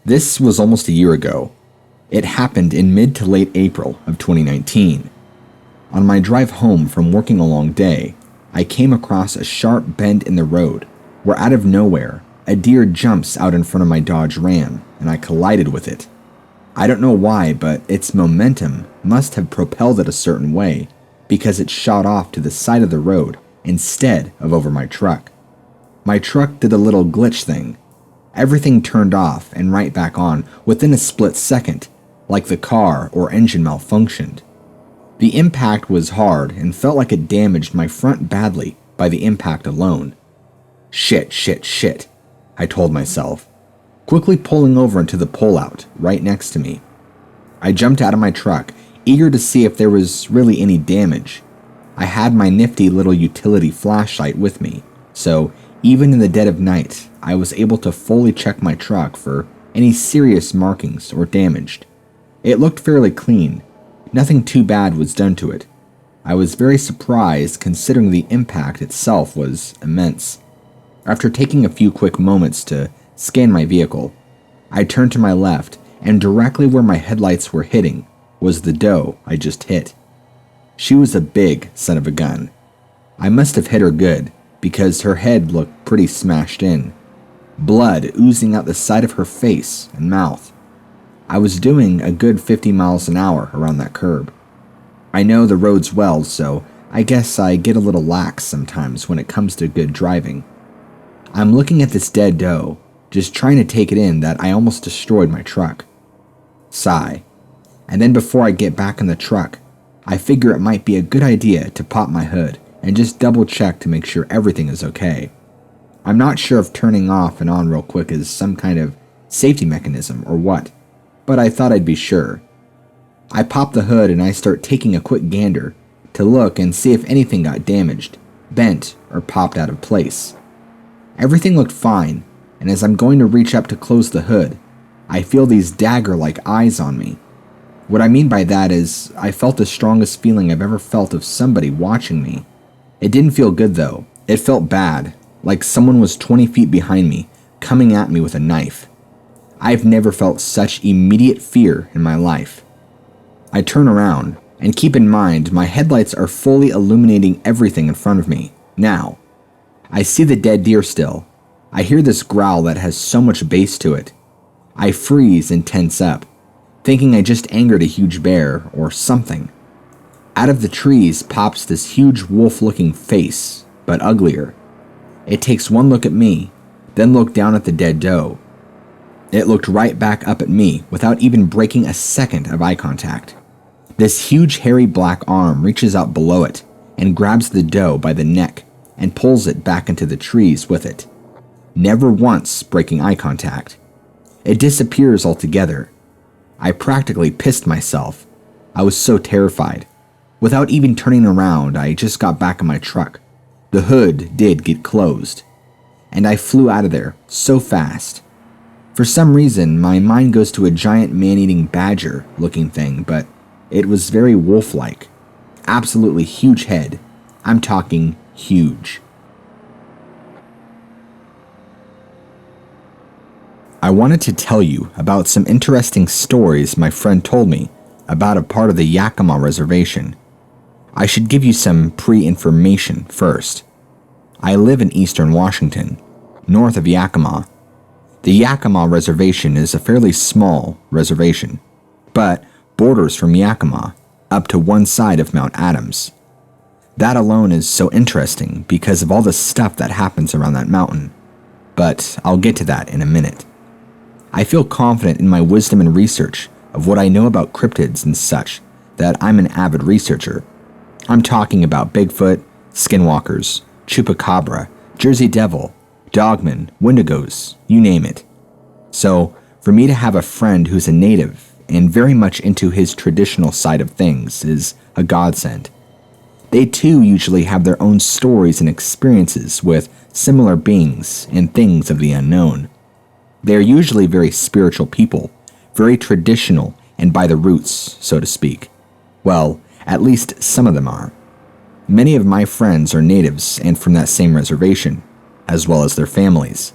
This was almost a year ago. It happened in mid to late April of 2019. On my drive home from working a long day, I came across a sharp bend in the road where out of nowhere, a deer jumps out in front of my Dodge Ram and I collided with it. I don't know why, but its momentum must have propelled it a certain way because it shot off to the side of the road instead of over my truck. My truck did a little glitch thing. Everything turned off and right back on within a split second, like the car or engine malfunctioned. The impact was hard and felt like it damaged my front badly by the impact alone. Shit, I told myself, quickly pulling over into the pullout right next to me. I jumped out of my truck, eager to see if there was really any damage. I had my nifty little utility flashlight with me, so even in the dead of night, I was able to fully check my truck for any serious markings or damage. It looked fairly clean. Nothing too bad was done to it. I was very surprised considering the impact itself was immense. After taking a few quick moments to scan my vehicle, I turned to my left, and directly where my headlights were hitting was the doe I just hit. She was a big son of a gun. I must have hit her good, because her head looked pretty smashed in. Blood oozing out the side of her face and mouth. I was doing a good 50 miles an hour around that curb. I know the roads well, so I guess I get a little lax sometimes when it comes to good driving. I'm looking at this dead doe, just trying to take it in that I almost destroyed my truck. Sigh. And then before I get back in the truck, I figure it might be a good idea to pop my hood and just double check to make sure everything is okay. I'm not sure if turning off and on real quick is some kind of safety mechanism or what, but I thought I'd be sure. I pop the hood and I start taking a quick gander to look and see if anything got damaged, bent, or popped out of place. Everything looked fine, and as I'm going to reach up to close the hood, I feel these dagger-like eyes on me. What I mean by that is, I felt the strongest feeling I've ever felt of somebody watching me. It didn't feel good though. It felt bad, like someone was 20 feet behind me, coming at me with a knife. I've never felt such immediate fear in my life. I turn around, and keep in mind my headlights are fully illuminating everything in front of me. Now, I see the dead deer still. I hear this growl that has so much bass to it. I freeze and tense up, thinking I just angered a huge bear or something. Out of the trees pops this huge wolf-looking face, but uglier. It takes one look at me, then looked down at the dead doe. It looked right back up at me without even breaking a second of eye contact. This huge hairy black arm reaches out below it and grabs the doe by the neck and pulls it back into the trees with it, never once breaking eye contact. It disappears altogether. I practically pissed myself. I was so terrified. Without even turning around, I just got back in my truck. The hood did get closed, and I flew out of there so fast. For some reason, my mind goes to a giant man-eating badger looking thing, but it was very wolf-like. Absolutely huge head. I'm talking huge. I wanted to tell you about some interesting stories my friend told me about a part of the Yakima reservation. I should give you some pre-information first. I live in eastern Washington, north of Yakima. The Yakima reservation is a fairly small reservation, but borders from Yakima up to one side of Mount Adams. That alone is so interesting because of all the stuff that happens around that mountain, but I'll get to that in a minute. I feel confident in my wisdom and research of what I know about cryptids and such that I'm an avid researcher. I'm talking about Bigfoot, skinwalkers, chupacabra, Jersey Devil, Dogman, Wendigos, you name it. So, for me to have a friend who's a native and very much into his traditional side of things is a godsend. They too usually have their own stories and experiences with similar beings and things of the unknown. They are usually very spiritual people, very traditional and by the roots, so to speak. Well, at least some of them are. Many of my friends are natives and from that same reservation, as well as their families.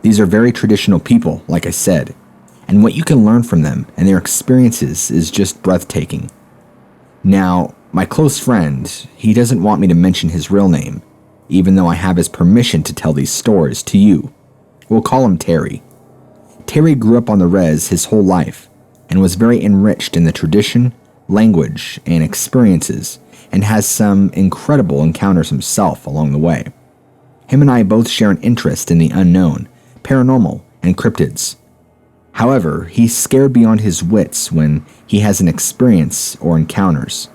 These are very traditional people, like I said, and what you can learn from them and their experiences is just breathtaking. Now, my close friend, he doesn't want me to mention his real name, even though I have his permission to tell these stories to you. We'll call him Terry. Terry grew up on the res his whole life and was very enriched in the tradition, language, and experiences, and has some incredible encounters himself along the way. Him and I both share an interest in the unknown, paranormal, and cryptids. However, he's scared beyond his wits when he has an experience or encounters.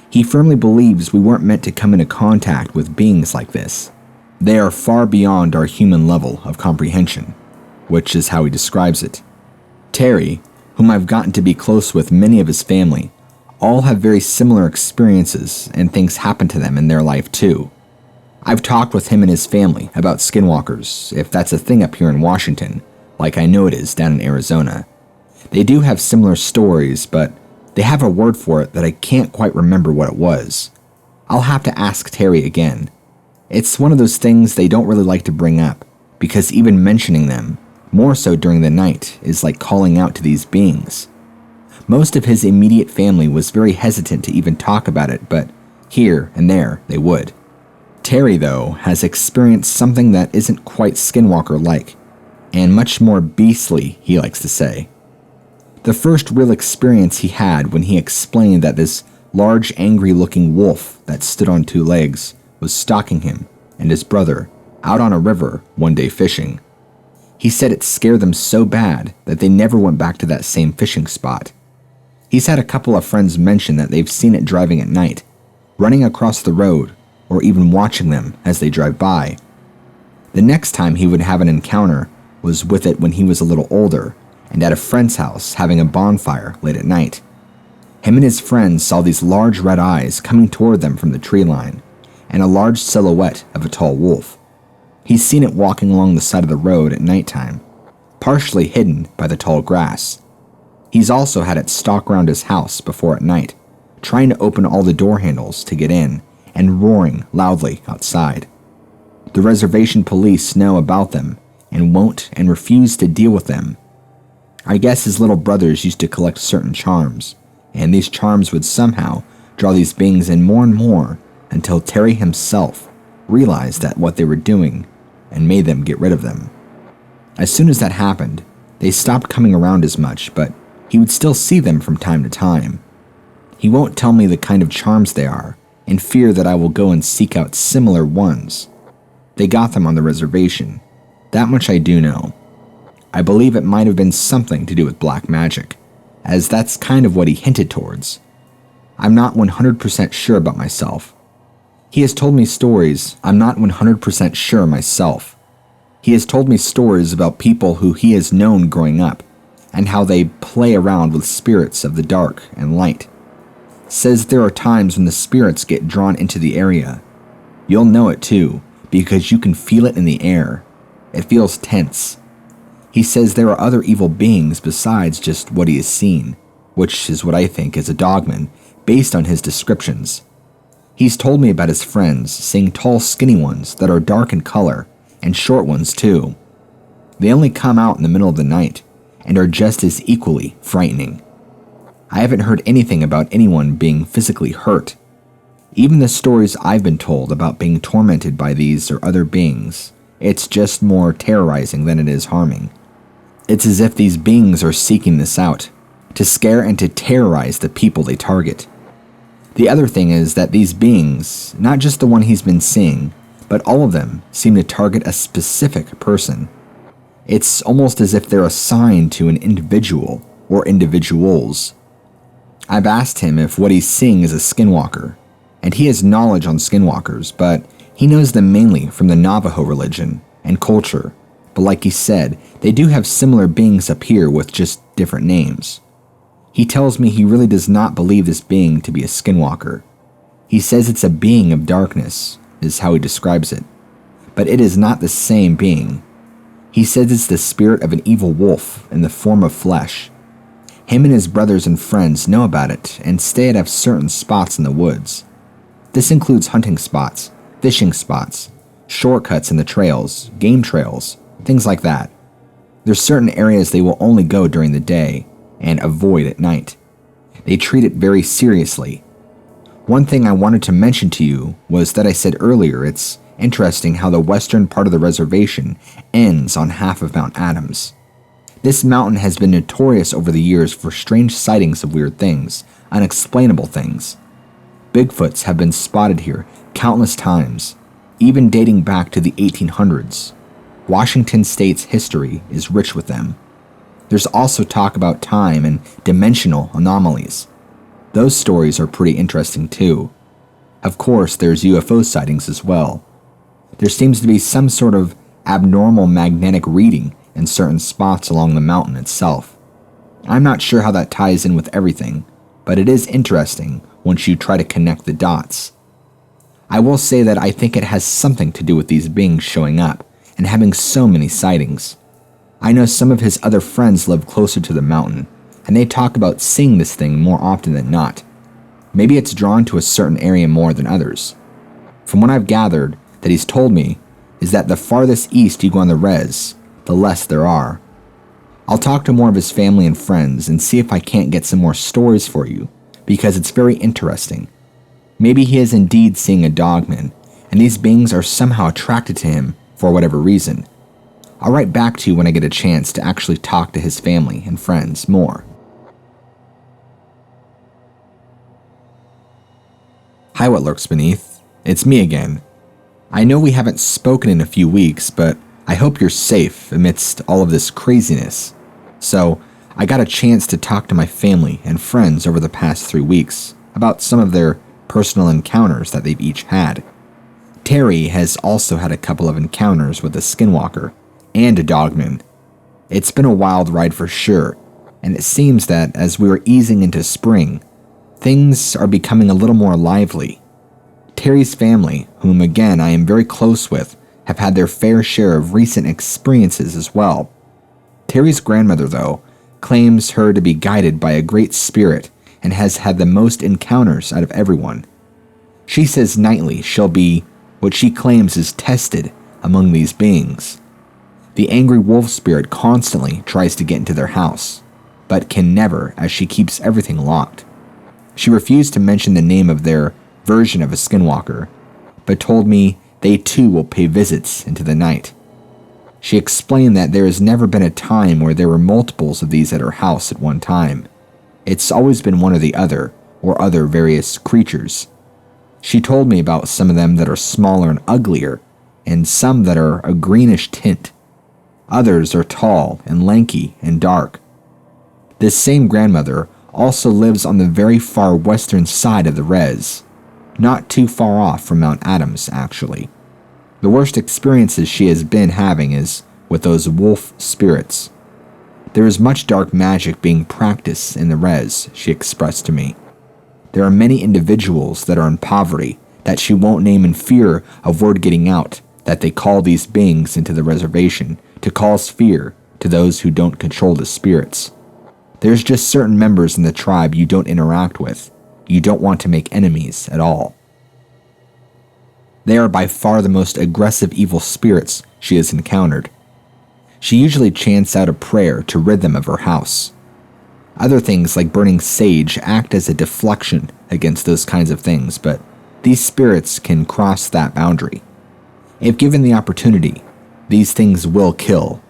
He firmly believes we weren't meant to come into contact with beings like this. They are far beyond our human level of comprehension, which is how he describes it. Terry, whom I've gotten to be close with many of his family, all have very similar experiences and things happen to them in their life too. I've talked with him and his family about skinwalkers, if that's a thing up here in Washington, like I know it is down in Arizona. They do have similar stories, but they have a word for it that I can't quite remember what it was. I'll have to ask Terry again. It's one of those things they don't really like to bring up, because even mentioning them, more so during the night, is like calling out to these beings. Most of his immediate family was very hesitant to even talk about it, but here and there they would. Terry, though, has experienced something that isn't quite skinwalker-like, and much more beastly, he likes to say. The first real experience he had when he explained that this large, angry-looking wolf that stood on two legs was stalking him and his brother out on a river one day fishing. He said it scared them so bad that they never went back to that same fishing spot. He's had a couple of friends mention that they've seen it driving at night, running across the road, or even watching them as they drive by. The next time he would have an encounter was with it when he was a little older and at a friend's house having a bonfire late at night. Him and his friends saw these large red eyes coming toward them from the tree line and a large silhouette of a tall wolf. He's seen it walking along the side of the road at nighttime, partially hidden by the tall grass. He's also had it stalk around his house before at night, trying to open all the door handles to get in and roaring loudly outside. The reservation police know about them and won't and refuse to deal with them. I guess his little brothers used to collect certain charms, and these charms would somehow draw these beings in more and more until Terry himself realized that what they were doing and made them get rid of them. As soon as that happened, they stopped coming around as much, but he would still see them from time to time. He won't tell me the kind of charms they are, in fear that I will go and seek out similar ones. They got them on the reservation. That much I do know. I believe it might have been something to do with black magic, as that's kind of what he hinted towards. I'm not 100% sure about myself. He has told me stories I'm not 100% sure myself. He has told me stories about people who he has known growing up, and how they play around with spirits of the dark and light. Says there are times when the spirits get drawn into the area. You'll know it too, because you can feel it in the air. It feels tense. He says there are other evil beings besides just what he has seen, which is what I think is a Dogman, based on his descriptions. He's told me about his friends seeing tall, skinny ones that are dark in color, and short ones too. They only come out in the middle of the night, and are just as equally frightening. I haven't heard anything about anyone being physically hurt. Even the stories I've been told about being tormented by these or other beings, it's just more terrorizing than it is harming. It's as if these beings are seeking this out, to scare and to terrorize the people they target. The other thing is that these beings, not just the one he's been seeing, but all of them seem to target a specific person. It's almost as if they're assigned to an individual or individuals. I've asked him if what he's seeing is a skinwalker, and he has knowledge on skinwalkers, but he knows them mainly from the Navajo religion and culture. But like he said, they do have similar beings up here with just different names. He tells me he really does not believe this being to be a skinwalker. He says it's a being of darkness, is how he describes it, but it is not the same being. He says it's the spirit of an evil wolf in the form of flesh. Him and his brothers and friends know about it and stay at certain spots in the woods. This includes hunting spots, fishing spots, shortcuts in the trails, game trails, things like that. There's certain areas they will only go during the day and avoid at night. They treat it very seriously. One thing I wanted to mention to you was that I said earlier it's interesting how the western part of the reservation ends on half of Mount Adams. This mountain has been notorious over the years for strange sightings of weird things, unexplainable things. Bigfoots have been spotted here countless times, even dating back to the 1800s. Washington State's history is rich with them. There's also talk about time and dimensional anomalies. Those stories are pretty interesting too. Of course, there's UFO sightings as well. There seems to be some sort of abnormal magnetic reading in certain spots along the mountain itself. I'm not sure how that ties in with everything, but it is interesting once you try to connect the dots. I will say that I think it has something to do with these beings showing up and having so many sightings. I know some of his other friends live closer to the mountain, and they talk about seeing this thing more often than not. Maybe it's drawn to a certain area more than others. From what I've gathered that he's told me is that the farthest east you go on the res, the less there are. I'll talk to more of his family and friends and see if I can't get some more stories for you, because it's very interesting. Maybe he is indeed seeing a Dogman, and these beings are somehow attracted to him for whatever reason. I'll write back to you when I get a chance to actually talk to his family and friends more. Hi, what lurks beneath? It's me again. I know we haven't spoken in a few weeks, but I hope you're safe amidst all of this craziness. So, I got a chance to talk to my family and friends over the past 3 weeks about some of their personal encounters that they've each had. Terry has also had a couple of encounters with a skinwalker and a dogman. It's been a wild ride for sure, and it seems that as we are easing into spring, things are becoming a little more lively. Terry's family, whom again I am very close with, have had their fair share of recent experiences as well. Terry's grandmother, though, claims her to be guided by a great spirit and has had the most encounters out of everyone. She says nightly she'll be what she claims is tested among these beings. The angry wolf spirit constantly tries to get into their house, but can never, as she keeps everything locked. She refused to mention the name of their version of a skinwalker, but told me they too will pay visits into the night. She explained that there has never been a time where there were multiples of these at her house at one time. It's always been one or the other, or other various creatures. She told me about some of them that are smaller and uglier, and some that are a greenish tint. Others are tall and lanky and dark. This same grandmother also lives on the very far western side of the res, not too far off from Mount Adams, actually. The worst experiences she has been having is with those wolf spirits. There is much dark magic being practiced in the res, she expressed to me. There are many individuals that are in poverty that she won't name in fear of word getting out that they call these beings into the reservation to cause fear to those who don't control the spirits. There's just certain members in the tribe you don't interact with. You don't want to make enemies at all. They are by far the most aggressive evil spirits she has encountered. She usually chants out a prayer to rid them of her house. Other things like burning sage act as a deflection against those kinds of things, but these spirits can cross that boundary. If given the opportunity, these things will kill,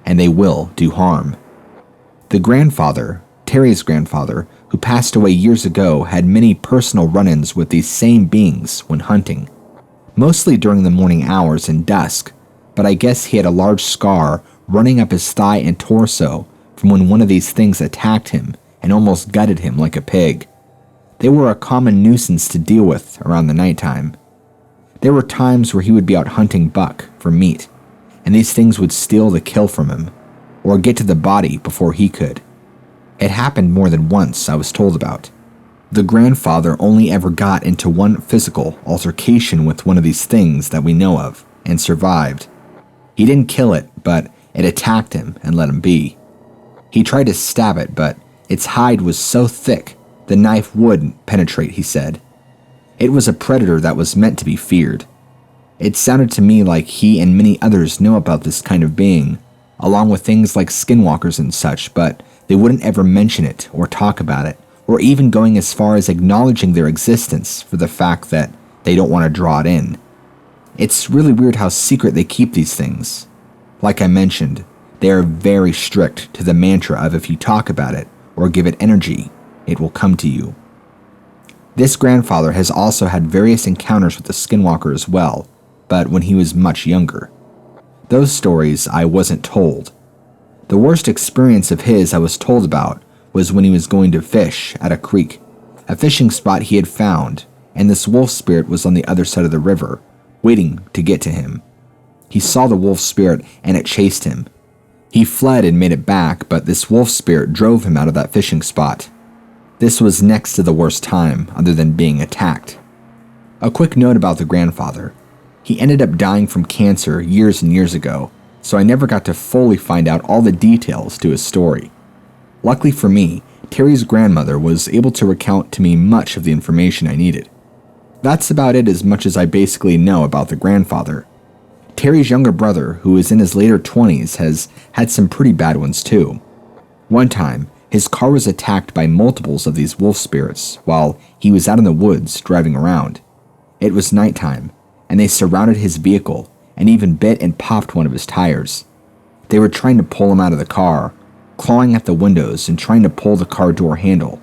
and they will do harm. The grandfather, Terry's grandfather, who passed away years ago, had many personal run-ins with these same beings when hunting, mostly during the morning hours and dusk, but I guess he had a large scar running up his thigh and torso from when one of these things attacked him and almost gutted him like a pig. They were a common nuisance to deal with around the nighttime. There were times where he would be out hunting buck for meat, and these things would steal the kill from him, or get to the body before he could. It happened more than once, I was told about. The grandfather only ever got into one physical altercation with one of these things that we know of, and survived. He didn't kill it, but it attacked him and let him be. He tried to stab it, but its hide was so thick the knife wouldn't penetrate, he said. It was a predator that was meant to be feared. It sounded to me like he and many others know about this kind of being. along with things like skinwalkers and such, but they wouldn't ever mention it or talk about it, or even going as far as acknowledging their existence for the fact that they don't want to draw it in. It's really weird how secret they keep these things. Like I mentioned, they are very strict to the mantra of if you talk about it or give it energy, it will come to you. This grandfather has also had various encounters with the skinwalker as well, but when he was much younger. Those stories I wasn't told. The worst experience of his I was told about was when he was going to fish at a creek, a fishing spot he had found, and this wolf spirit was on the other side of the river, waiting to get to him. He saw the wolf spirit and it chased him. He fled and made it back, but this wolf spirit drove him out of that fishing spot. This was next to the worst time, other than being attacked. A quick note about the grandfather. He ended up dying from cancer years and years ago, so I never got to fully find out all the details to his story. Luckily for me, Terry's grandmother was able to recount to me much of the information I needed. That's about it as much as I basically know about the grandfather. Terry's younger brother, who is in his later 20s, has had some pretty bad ones too. One time, his car was attacked by multiples of these wolf spirits while he was out in the woods driving around. It was nighttime, and they surrounded his vehicle and even bit and popped one of his tires. They were trying to pull him out of the car, clawing at the windows and trying to pull the car door handle.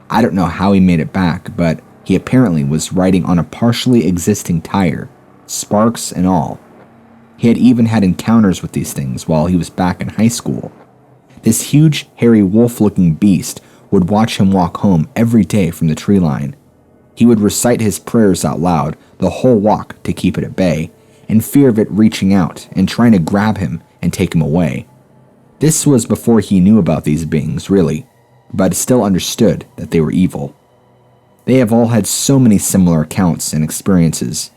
I don't know how he made it back, but he apparently was riding on a partially existing tire, sparks and all. He had even had encounters with these things while he was back in high school. This huge, hairy, wolf-looking beast would watch him walk home every day from the tree line. He would recite his prayers out loud the whole walk to keep it at bay, in fear of it reaching out and trying to grab him and take him away. This was before he knew about these beings, really, but still understood that they were evil. They have all had so many similar accounts and experiences.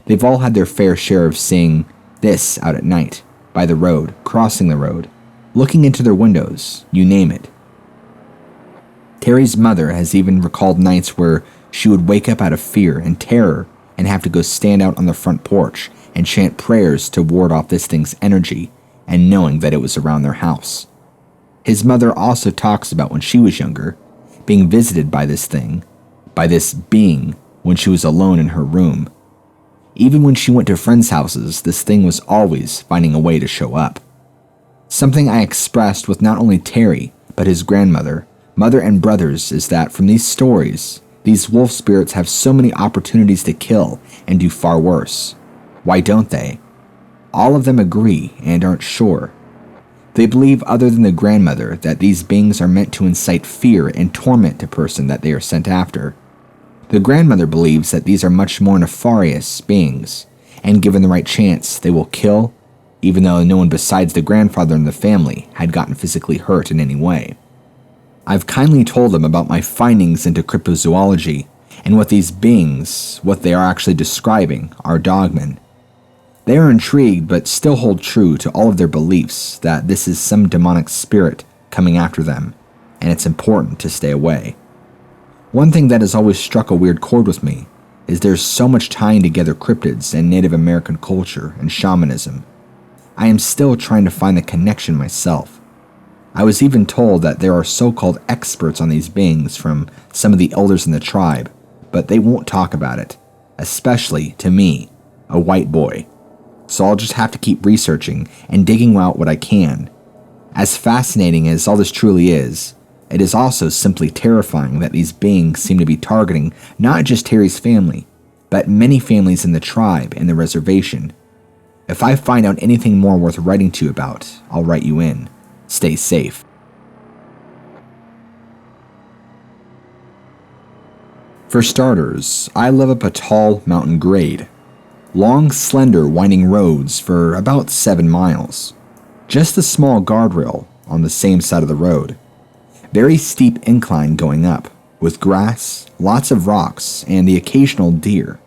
They've all had their fair share of seeing this out at night, by the road, crossing the road, looking into their windows, you name it. Terry's mother has even recalled nights where she would wake up out of fear and terror and have to go stand out on the front porch and chant prayers to ward off this thing's energy and knowing that it was around their house. His mother also talks about when she was younger, being visited by this thing, by this being, when she was alone in her room. Even when she went to friends' houses, this thing was always finding a way to show up. Something I expressed with not only Terry, but his grandmother, mother, and brothers is that from these stories, these wolf spirits have so many opportunities to kill and do far worse. Why don't they? All of them agree and aren't sure. They believe, other than the grandmother, that these beings are meant to incite fear and torment the person that they are sent after. The grandmother believes that these are much more nefarious beings, and given the right chance, they will kill, even though no one besides the grandfather in the family had gotten physically hurt in any way. I've kindly told them about my findings into cryptozoology, and what these beings, what they are actually describing, are dogmen. They are intrigued but still hold true to all of their beliefs that this is some demonic spirit coming after them, and it's important to stay away. One thing that has always struck a weird chord with me is there's so much tying together cryptids and Native American culture and shamanism. I am still trying to find the connection myself. I was even told that there are so-called experts on these beings from some of the elders in the tribe, but they won't talk about it, especially to me, a white boy. So I'll just have to keep researching and digging out what I can. As fascinating as all this truly is, it is also simply terrifying that these beings seem to be targeting not just Terry's family, but many families in the tribe and the reservation. If I find out anything more worth writing to you about, I'll write you in. Stay safe. For starters, I live up a tall mountain grade. Long, slender, winding roads for about 7 miles. Just a small guardrail on the same side of the road. Very steep incline going up, with grass, lots of rocks, and the occasional deer.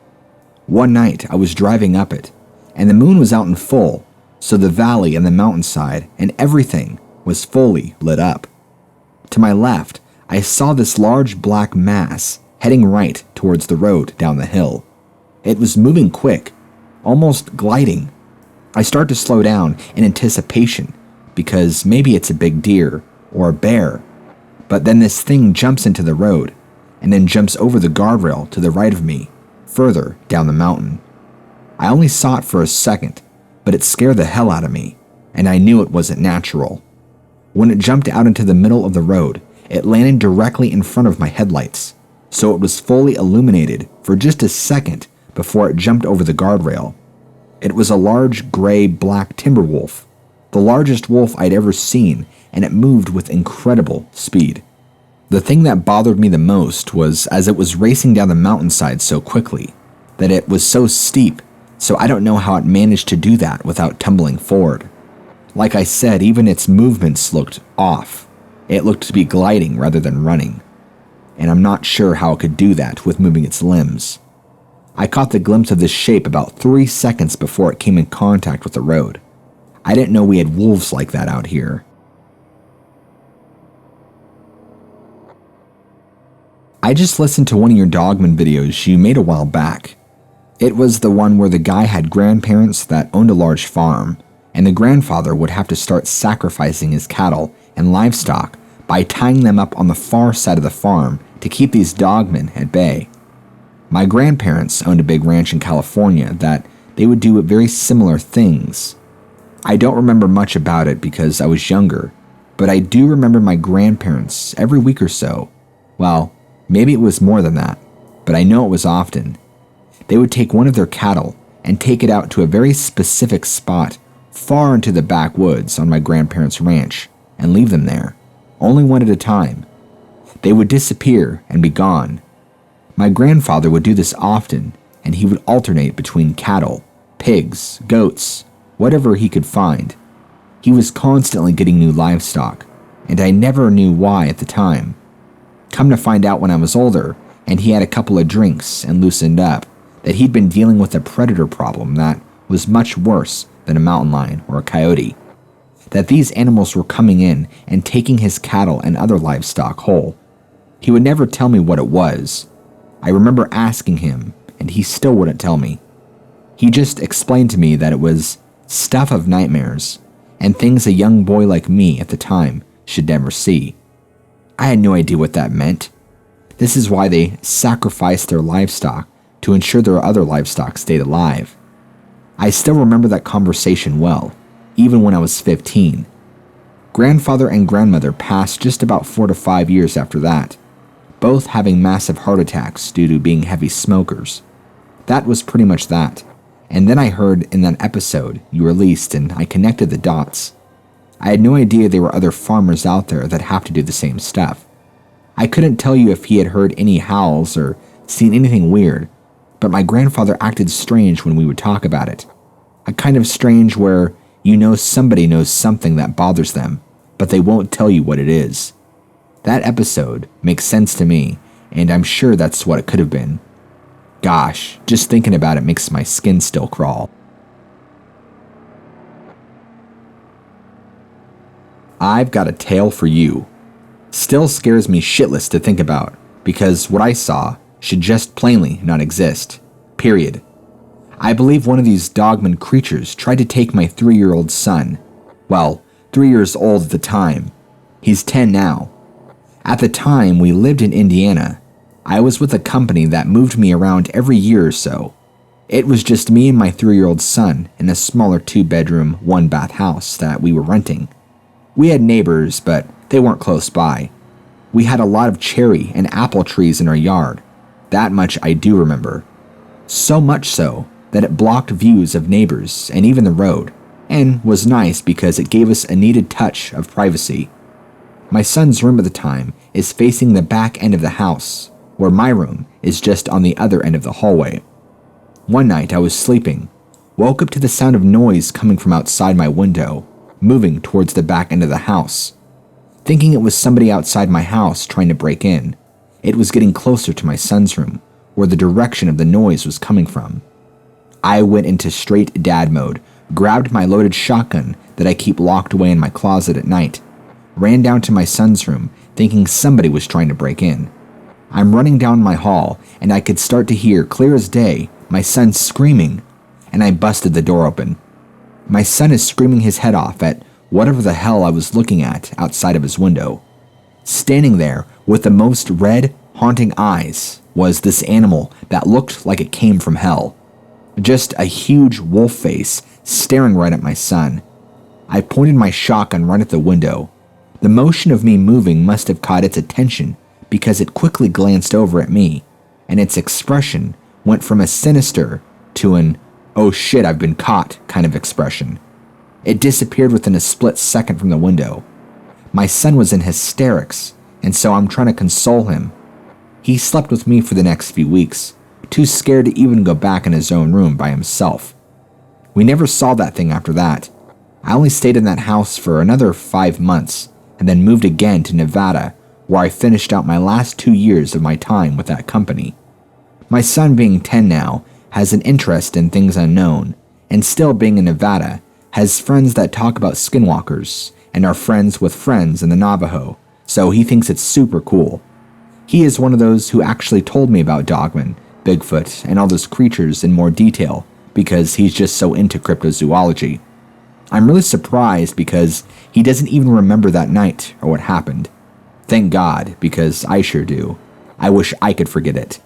One night I was driving up it, and the moon was out in full, so the valley and the mountainside and everything was fully lit up. To my left, I saw this large black mass heading right towards the road down the hill. It was moving quick, almost gliding. I start to slow down in anticipation, because maybe it's a big deer or a bear, but then this thing jumps into the road and then jumps over the guardrail to the right of me, further down the mountain. I only saw it for a second, but it scared the hell out of me, and I knew it wasn't natural. When it jumped out into the middle of the road, it landed directly in front of my headlights, so it was fully illuminated for just a second before it jumped over the guardrail. It was a large gray-black timber wolf, the largest wolf I'd ever seen, and it moved with incredible speed. The thing that bothered me the most was as it was racing down the mountainside so quickly, that it was so steep, so I don't know how it managed to do that without tumbling forward. Like I said, even its movements looked off. It looked to be gliding rather than running, and I'm not sure how it could do that with moving its limbs. I caught the glimpse of this shape about 3 seconds before it came in contact with the road. I didn't know we had wolves like that out here. I just listened to one of your Dogman videos you made a while back. It was the one where the guy had grandparents that owned a large farm, and the grandfather would have to start sacrificing his cattle and livestock by tying them up on the far side of the farm to keep these dogmen at bay. My grandparents owned a big ranch in California that they would do very similar things. I don't remember much about it because I was younger, but I do remember my grandparents every week or so. Well, maybe it was more than that, but I know it was often. They would take one of their cattle and take it out to a very specific spot far into the backwoods on my grandparents' ranch and leave them there, only one at a time. They would disappear and be gone. My grandfather would do this often, and he would alternate between cattle, pigs, goats, whatever he could find. He was constantly getting new livestock, and I never knew why at the time. Come to find out when I was older, and he had a couple of drinks and loosened up, that he'd been dealing with a predator problem that was much worse than a mountain lion or a coyote. That these animals were coming in and taking his cattle and other livestock whole. He would never tell me what it was. I remember asking him, and he still wouldn't tell me. He just explained to me that it was stuff of nightmares, and things a young boy like me at the time should never see. I had no idea what that meant. This is why they sacrificed their livestock to ensure their other livestock stayed alive. I still remember that conversation well, even when I was 15. Grandfather and grandmother passed just about 4 to 5 years after that, both having massive heart attacks due to being heavy smokers. That was pretty much that, and then I heard in that episode you released and I connected the dots. I had no idea there were other farmers out there that have to do the same stuff. I couldn't tell you if he had heard any howls or seen anything weird, but my grandfather acted strange when we would talk about it. A kind of strange where you know somebody knows something that bothers them, but they won't tell you what it is. That episode makes sense to me, and I'm sure that's what it could have been. Gosh, just thinking about it makes my skin still crawl. I've got a tale for you. Still scares me shitless to think about, because what I saw should just plainly not exist. Period. I believe one of these Dogman creatures tried to take my 3-year-old son. Well, 3 years old at the time. He's 10 now. At the time, we lived in Indiana. I was with a company that moved me around every year or so. It was just me and my 3-year-old son in a smaller 2-bedroom, 1-bath house that we were renting. We had neighbors, but they weren't close by. We had a lot of cherry and apple trees in our yard. That much I do remember. So much so that it blocked views of neighbors and even the road, and was nice because it gave us a needed touch of privacy. My son's room at the time is facing the back end of the house, where my room is just on the other end of the hallway. One night I was sleeping, woke up to the sound of noise coming from outside my window, moving towards the back end of the house. Thinking it was somebody outside my house trying to break in, it was getting closer to my son's room, where the direction of the noise was coming from. I went into straight dad mode, grabbed my loaded shotgun that I keep locked away in my closet at night, ran down to my son's room, thinking somebody was trying to break in. I'm running down my hall, and I could start to hear, clear as day, my son screaming, and I busted the door open. My son is screaming his head off at whatever the hell I was looking at outside of his window. Standing there with the most red, haunting eyes was this animal that looked like it came from hell. Just a huge wolf face staring right at my son. I pointed my shotgun right at the window. The motion of me moving must have caught its attention because it quickly glanced over at me, and its expression went from a sinister to an "oh shit, I've been caught" kind of expression. It disappeared within a split second from the window. My son was in hysterics, and so I'm trying to console him. He slept with me for the next few weeks, too scared to even go back in his own room by himself. We never saw that thing after that. I only stayed in that house for another 5 months, and then moved again to Nevada, where I finished out my last 2 years of my time with that company. My son, being 10 now, has an interest in things unknown, and still being in Nevada, has friends that talk about skinwalkers, and are friends with friends in the Navajo, so he thinks it's super cool. He is one of those who actually told me about Dogman, Bigfoot, and all those creatures in more detail, because he's just so into cryptozoology. I'm really surprised because he doesn't even remember that night or what happened. Thank God, because I sure do. I wish I could forget it.